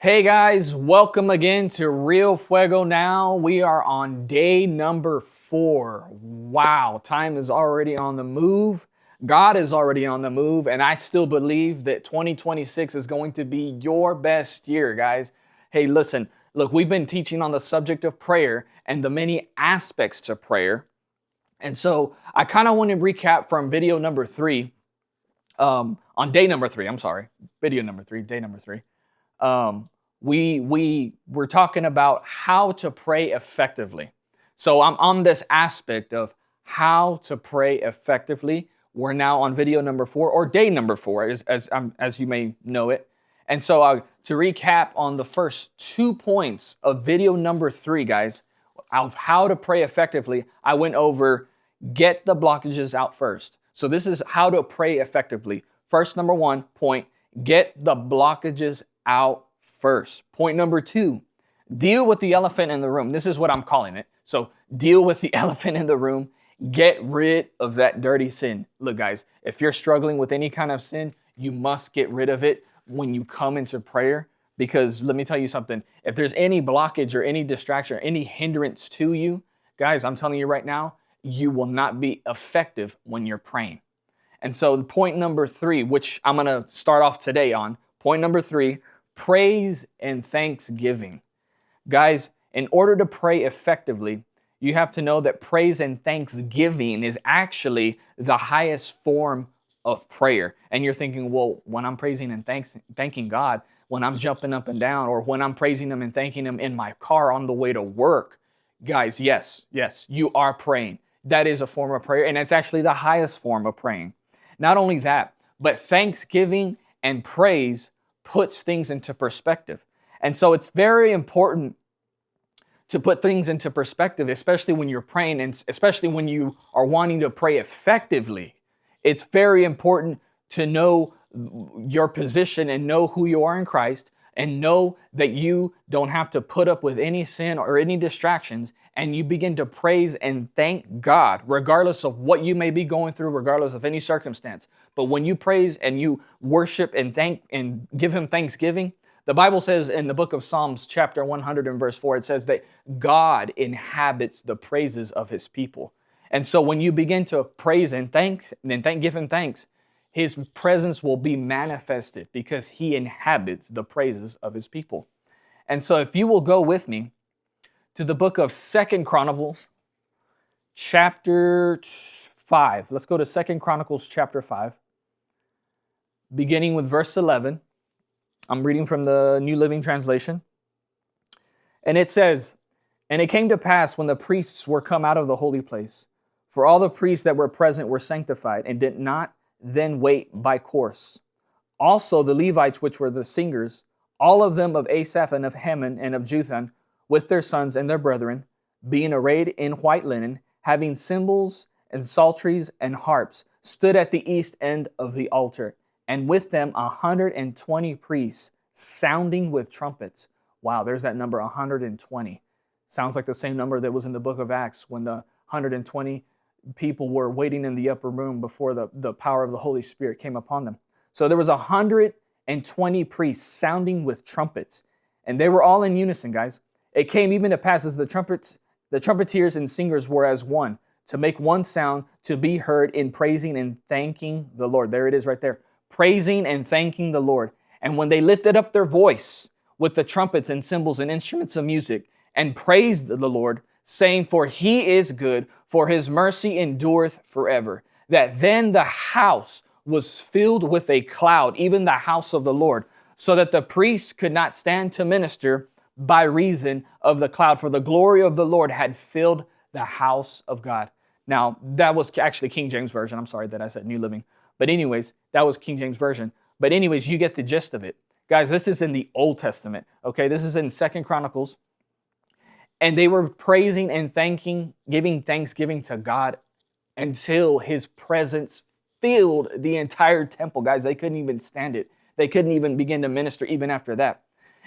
Hey guys, welcome again to Real Fuego Now. We are on day number 4. Wow, time is already on the move. God is already on the move, and I still believe that 2026 is going to be your best year, guys. Hey, listen, look, we've been teaching on the subject of prayer and the many aspects to prayer. And so I kind of want to recap from video number 3, on day number 3, I'm sorry, video number 3, day number 3. We were talking about how to pray effectively. So I'm on this aspect of how to pray effectively. We're now on video number 4 or day number 4, as you may know it. And so to recap on the first 2 points of video number 3, guys, of how to pray effectively, I went over get the blockages out first. So this is how to pray effectively. First, number 1 point, get the blockages out first. Point number 2, deal with the elephant in the room. This is what I'm calling it. So deal with the elephant in the room. Get rid of that dirty sin. Look, guys, if you're struggling with any kind of sin, you must get rid of it when you come into prayer. Because let me tell you something. If there's any blockage or any distraction or any hindrance to you, guys, I'm telling you right now, you will not be effective when you're praying. And so point number 3, which I'm going to start off today on, point number 3, praise and thanksgiving. Guys, in order to pray effectively, you have to know that praise and thanksgiving is actually the highest form of prayer. And you're thinking, well, when I'm praising and thanking God, when I'm jumping up and down, or when I'm praising Him and thanking Him in my car on the way to work, guys, yes, you are praying. That is a form of prayer, and it's actually the highest form of praying. Not only that, but thanksgiving and praise puts things into perspective. And so it's very important to put things into perspective, especially when you're praying and especially when you are wanting to pray effectively. It's very important to know your position and know who you are in Christ and know that you don't have to put up with any sin or any distractions, and you begin to praise and thank God, regardless of what you may be going through, regardless of any circumstance. But when you praise and you worship and thank and give Him thanksgiving, the Bible says in the book of Psalms, chapter 100 and verse 4, it says that God inhabits the praises of His people. And so when you begin to praise and give Him thanks, His presence will be manifested because He inhabits the praises of His people. And so if you will go with me to the book of 2 Chronicles, chapter 5. Let's go to 2 Chronicles, chapter 5, beginning with verse 11. I'm reading from the New Living Translation. And it says, "And it came to pass when the priests were come out of the holy place, for all the priests that were present were sanctified and did not then wait by course. Also the Levites, which were the singers, all of them of Asaph and of Heman and of Juthan, with their sons and their brethren, being arrayed in white linen, having cymbals and psalteries and harps, stood at the east end of the altar, and with them 120 priests, sounding with trumpets." Wow, there's that number, 120. Sounds like the same number that was in the book of Acts when the 120 people were waiting in the upper room before the power of the Holy Spirit came upon them. So there was 120 priests sounding with trumpets, and they were all in unison, guys. It came even to pass as the trumpeters and singers were as one, to make one sound to be heard in praising and thanking the Lord. There it is right there. Praising and thanking the Lord. And when they lifted up their voice with the trumpets and cymbals and instruments of music and praised the Lord, saying, "For He is good, for His mercy endureth forever," that then the house was filled with a cloud, even the house of the Lord, so that the priests could not stand to minister by reason of the cloud, for the glory of the Lord had filled the house of God. Now, that was actually King James Version. I'm sorry that I said New Living. But anyways, that was King James Version. But anyways, you get the gist of it. Guys, this is in the Old Testament, okay? This is in 2 Chronicles. And they were praising and giving thanksgiving to God until His presence filled the entire temple. Guys, they couldn't even stand it. They couldn't even begin to minister even after that.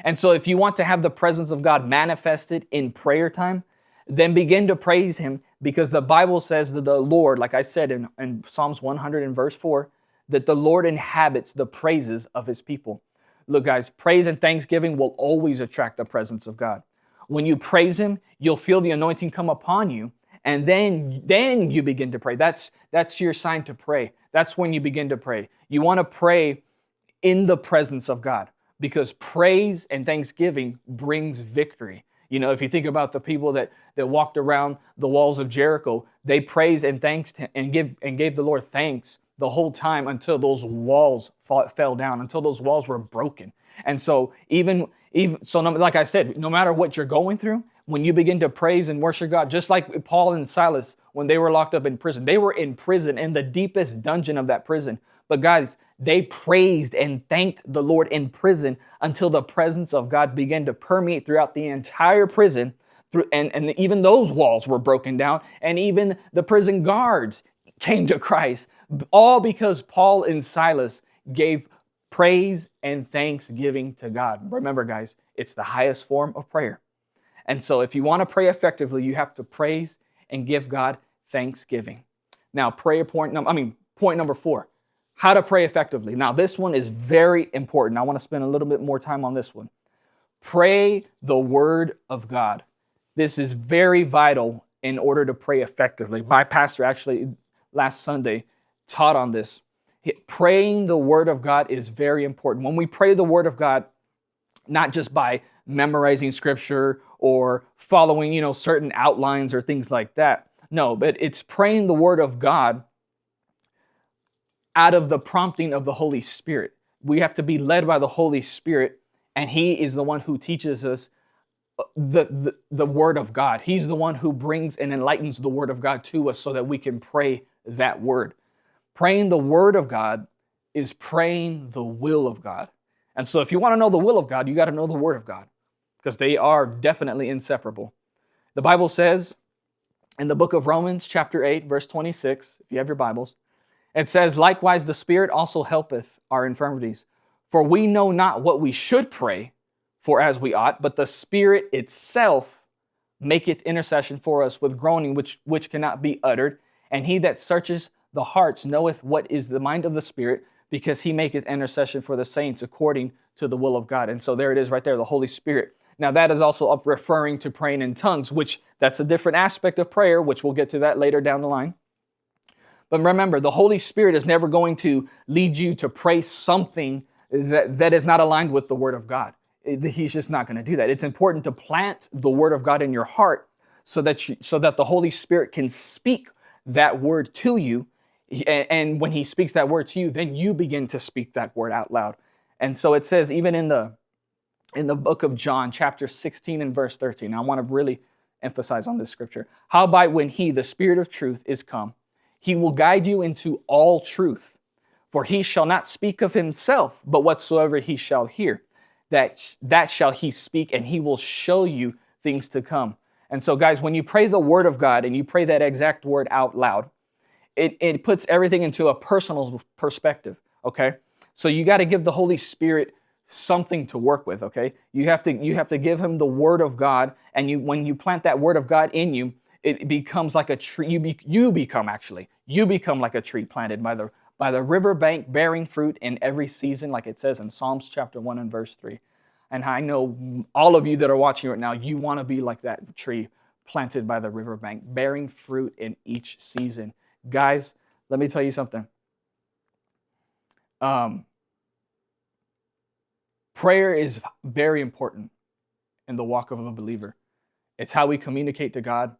And so if you want to have the presence of God manifested in prayer time, then begin to praise Him, because the Bible says that the Lord, like I said in Psalms 100 and verse 4, that the Lord inhabits the praises of His people. Look, guys, praise and thanksgiving will always attract the presence of God. When you praise him, you'll feel the anointing come upon you, and then you begin to pray. That's your sign to pray. That's when you begin to pray. You want to pray in the presence of God, because praise and thanksgiving brings victory. You know, if you think about the people that walked around the walls of Jericho, they praised and thanked and gave the Lord thanks the whole time until those walls fell down, until those walls were broken. And so like I said, no matter what you're going through, when you begin to praise and worship God, just like Paul and Silas, when they were locked up in prison, they were in prison, in the deepest dungeon of that prison. But guys, they praised and thanked the Lord in prison until the presence of God began to permeate throughout the entire prison. And even those walls were broken down, and even the prison guards came to Christ, all because Paul and Silas gave praise and thanksgiving to God. Remember, guys, it's the highest form of prayer. And so if you want to pray effectively, you have to praise and give God thanksgiving. Now, point number 4, how to pray effectively. Now, this one is very important. I want to spend a little bit more time on this one. Pray the word of God. This is very vital in order to pray effectively. My pastor actually last Sunday taught on this. Praying the word of God is very important. When we pray the word of God, not just by memorizing scripture or following, certain outlines or things like that. No, but it's praying the word of God out of the prompting of the Holy Spirit. We have to be led by the Holy Spirit, and he is the one who teaches us the word of God. He's the one who brings and enlightens the word of God to us so that we can pray that word. Praying the word of God is praying the will of God. And so if you want to know the will of God, you got to know the word of God, because they are definitely inseparable. The Bible says in the book of Romans, chapter 8, verse 26, if you have your Bibles, it says, "Likewise the Spirit also helpeth our infirmities. For we know not what we should pray for as we ought, but the Spirit itself maketh intercession for us with groaning which cannot be uttered. And he that searches the hearts knoweth what is the mind of the Spirit, because he maketh intercession for the saints according to the will of God." And so there it is right there, the Holy Spirit. Now that is also referring to praying in tongues, which that's a different aspect of prayer, which we'll get to that later down the line. But remember, the Holy Spirit is never going to lead you to pray something that is not aligned with the word of God. He's just not going to do that. It's important to plant the word of God in your heart so that the Holy Spirit can speak that word to you. And when he speaks that word to you, then you begin to speak that word out loud. And so it says, even in the book of John, chapter 16 and verse 13, I want to really emphasize on this scripture. "Howbeit when he, the Spirit of truth, is come, he will guide you into all truth. For he shall not speak of himself, but whatsoever he shall hear, that shall he speak, and he will show you things to come." And so, guys, when you pray the word of God and you pray that exact word out loud, it puts everything into a personal perspective, okay? So you got to give the Holy Spirit something to work with, okay? You have to give him the word of God, and when you plant that word of God in you, it becomes like a tree. You become like a tree planted by the riverbank, bearing fruit in every season, like it says in Psalms chapter 1 and verse 3. And I know all of you that are watching right now, you want to be like that tree planted by the riverbank, bearing fruit in each season. Guys, let me tell you something. Prayer is very important in the walk of a believer. It's how we communicate to God.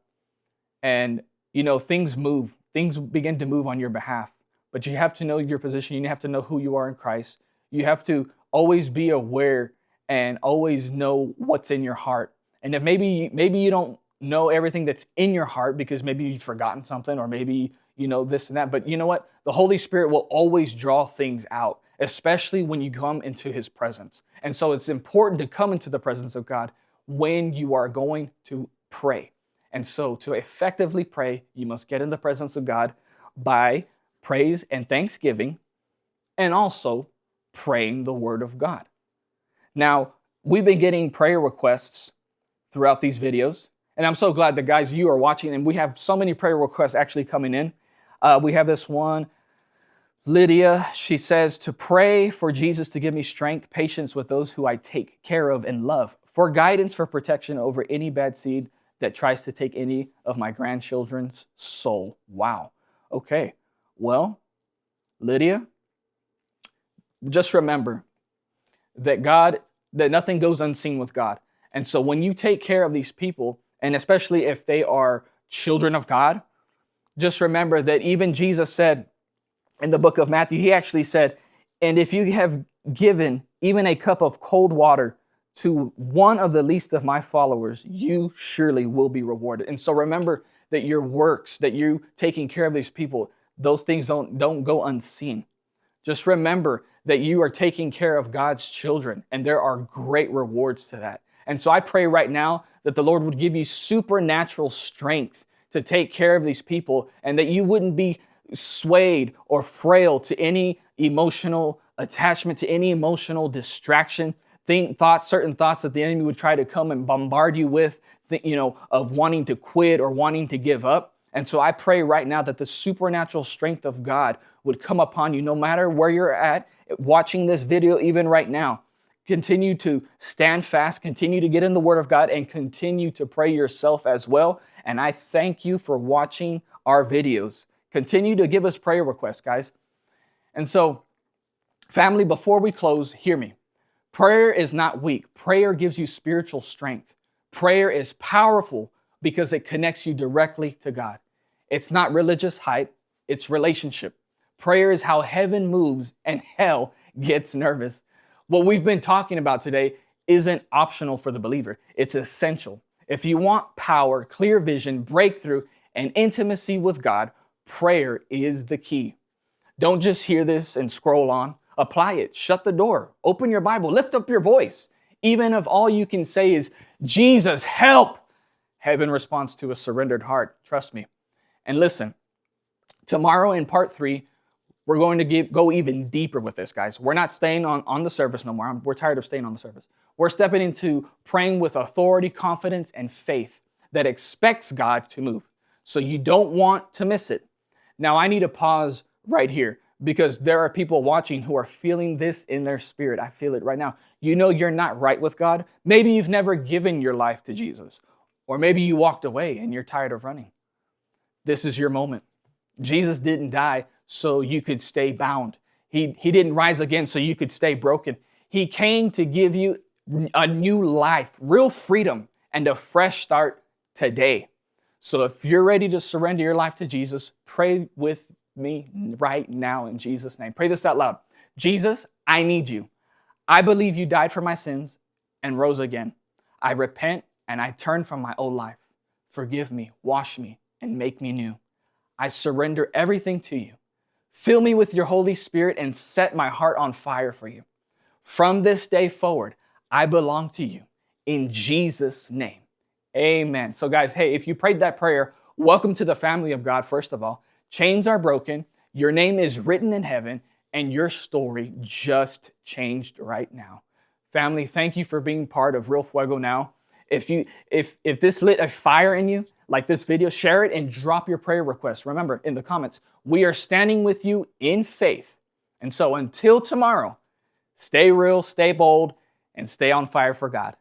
And, things move. Things begin to move on your behalf. But you have to know your position. You have to know who you are in Christ. You have to always be aware and always know what's in your heart. And if maybe you don't know everything that's in your heart because maybe you've forgotten something, or maybe this and that. But you know what? The Holy Spirit will always draw things out, especially when you come into his presence. And so it's important to come into the presence of God when you are going to pray. And so to effectively pray, you must get in the presence of God by praise and thanksgiving, and also praying the word of God. Now, we've been getting prayer requests throughout these videos, and I'm so glad that, guys, you are watching, and we have so many prayer requests actually coming in. We have this one. Lydia, she says, to pray for Jesus to give me strength, patience with those who I take care of and love, for guidance, for protection over any bad seed that tries to take any of my grandchildren's soul. Wow. Okay. Well, Lydia, just remember that that nothing goes unseen with God. And so when you take care of these people, and especially if they are children of God, just remember that even Jesus said in the book of Matthew, he actually said, and if you have given even a cup of cold water to one of the least of my followers, you surely will be rewarded. And so remember that your works, that you taking care of these people, those things don't go unseen. Just remember that you are taking care of God's children, and there are great rewards to that. And so I pray right now that the Lord would give you supernatural strength to take care of these people, and that you wouldn't be swayed or frail to any emotional attachment, to any emotional distraction, certain thoughts that the enemy would try to come and bombard you with, of wanting to quit or wanting to give up. And so I pray right now that the supernatural strength of God would come upon you no matter where you're at, watching this video even right now. Continue to stand fast, continue to get in the Word of God, and continue to pray yourself as well. And I thank you for watching our videos. Continue to give us prayer requests, guys. And so, family, before we close, hear me. Prayer is not weak. Prayer gives you spiritual strength. Prayer is powerful because it connects you directly to God. It's not religious hype, it's relationship. Prayer is how heaven moves and hell gets nervous. What we've been talking about today isn't optional for the believer. It's essential. If you want power, clear vision, breakthrough, and intimacy with God, prayer is the key. Don't just hear this and scroll on. Apply it. Shut the door. Open your Bible. Lift up your voice. Even if all you can say is, Jesus, help! Heaven responds to a surrendered heart. Trust me. And listen, tomorrow in part 3, we're going to go even deeper with this, guys. We're not staying on the surface no more. We're tired of staying on the surface. We're stepping into praying with authority, confidence, and faith that expects God to move. So you don't want to miss it. Now, I need to pause right here because there are people watching who are feeling this in their spirit. I feel it right now. You know you're not right with God. Maybe you've never given your life to Jesus. Or maybe you walked away and you're tired of running. This is your moment. Jesus didn't die so you could stay bound. He didn't rise again so you could stay broken. He came to give you a new life, real freedom, and a fresh start today. So if you're ready to surrender your life to Jesus, pray with me right now in Jesus' name. Pray this out loud. Jesus, I need you. I believe you died for my sins and rose again. I repent and I turn from my old life. Forgive me, wash me, and make me new. I surrender everything to you. Fill me with your Holy Spirit and set my heart on fire for you. From this day forward, I belong to you. In Jesus' name, amen. So guys, hey, if you prayed that prayer, welcome to the family of God, first of all. Chains are broken, your name is written in heaven, and your story just changed right now. Family, thank you for being part of Real Fuego Now. If this lit a fire in you, like this video, share it and drop your prayer request. Remember, in the comments, we are standing with you in faith. And so until tomorrow, stay real, stay bold, and stay on fire for God.